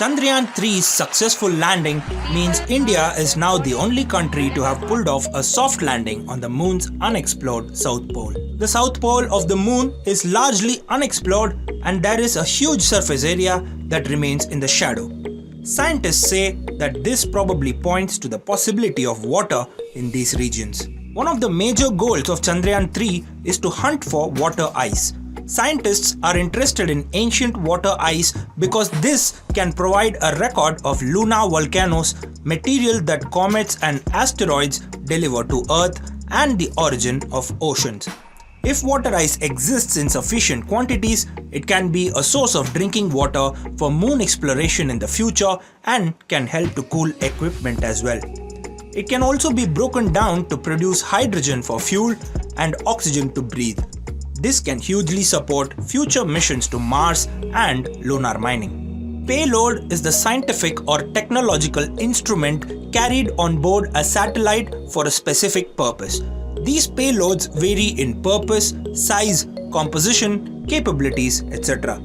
Chandrayaan-3's successful landing means India is now the only country to have pulled off a soft landing on the moon's unexplored South Pole. The South Pole of the moon is largely unexplored and there is a huge surface area that remains in the shadow. Scientists say that this probably points to the possibility of water in these regions. One of the major goals of Chandrayaan-3 is to hunt for water ice. Scientists are interested in ancient water ice because this can provide a record of lunar volcanoes, material that comets and asteroids deliver to Earth, and the origin of oceans. If water ice exists in sufficient quantities, it can be a source of drinking water for moon exploration in the future and can help to cool equipment as well. It can also be broken down to produce hydrogen for fuel and oxygen to breathe. This can hugely support future missions to Mars and lunar mining. Payload is the scientific or technological instrument carried on board a satellite for a specific purpose. These payloads vary in purpose, size, composition, capabilities, etc.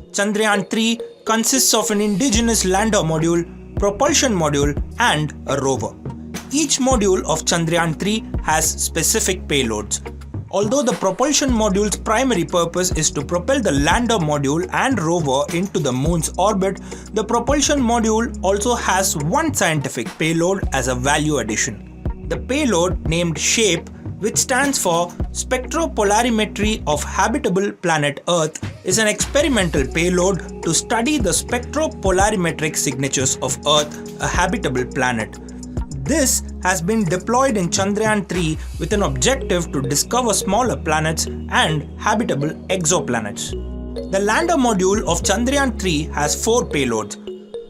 Chandrayaan-3 consists of an indigenous lander module, propulsion module, and a rover. Each module of Chandrayaan-3 has specific payloads. Although the propulsion module's primary purpose is to propel the lander module and rover into the moon's orbit, the propulsion module also has one scientific payload as a value addition. The payload, named SHAPE, which stands for Spectropolarimetry of Habitable Planet Earth, is an experimental payload to study the spectropolarimetric signatures of Earth, a habitable planet. This has been deployed in Chandrayaan-3 with an objective to discover smaller planets and habitable exoplanets. The lander module of Chandrayaan-3 has 4 payloads.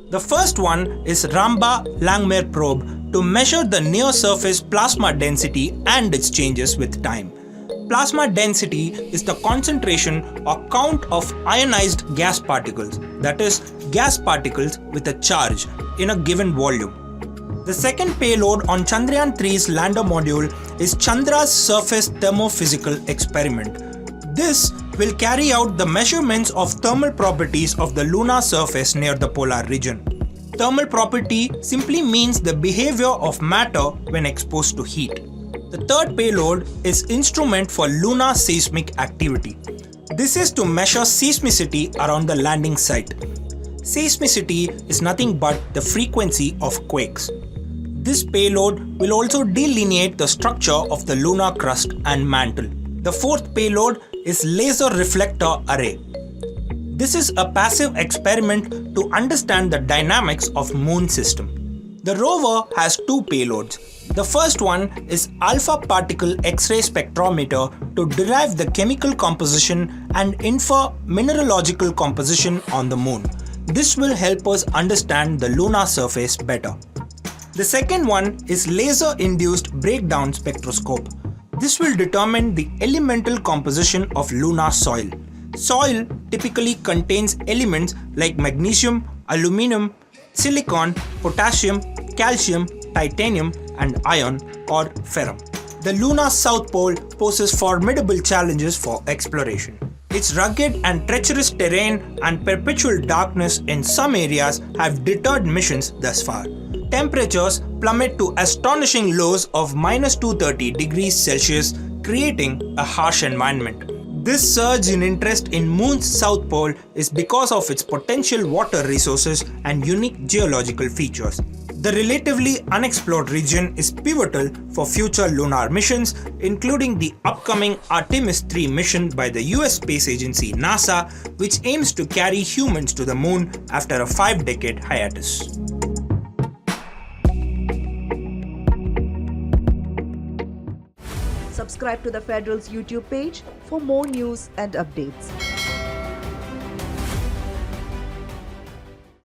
The first one is Ramba-Langmuir probe to measure the near-surface plasma density and its changes with time. Plasma density is the concentration or count of ionized gas particles, that is, gas particles with a charge in a given volume. The second payload on Chandrayaan-3's lander module is Chandra's Surface Thermophysical Experiment. This will carry out the measurements of thermal properties of the lunar surface near the polar region. Thermal property simply means the behavior of matter when exposed to heat. The third payload is Instrument for Lunar Seismic Activity. This is to measure seismicity around the landing site. Seismicity is nothing but the frequency of quakes. This payload will also delineate the structure of the lunar crust and mantle. The fourth payload is Laser Reflector Array. This is a passive experiment to understand the dynamics of moon system. The rover has 2 payloads. The first one is Alpha Particle X-ray Spectrometer to derive the chemical composition and infer mineralogical composition on the moon. This will help us understand the lunar surface better. The second one is Laser-Induced Breakdown Spectroscope. This will determine the elemental composition of lunar soil. Soil typically contains elements like magnesium, aluminum, silicon, potassium, calcium, titanium, and iron or ferrum. The lunar South Pole poses formidable challenges for exploration. Its rugged and treacherous terrain and perpetual darkness in some areas have deterred missions thus far. Temperatures plummet to astonishing lows of -230 degrees Celsius, creating a harsh environment. This surge in interest in Moon's South Pole is because of its potential water resources and unique geological features. The relatively unexplored region is pivotal for future lunar missions, including the upcoming Artemis 3 mission by the US space agency NASA, which aims to carry humans to the moon after a 5-decade hiatus. Subscribe to the Federal's YouTube page for more news and updates.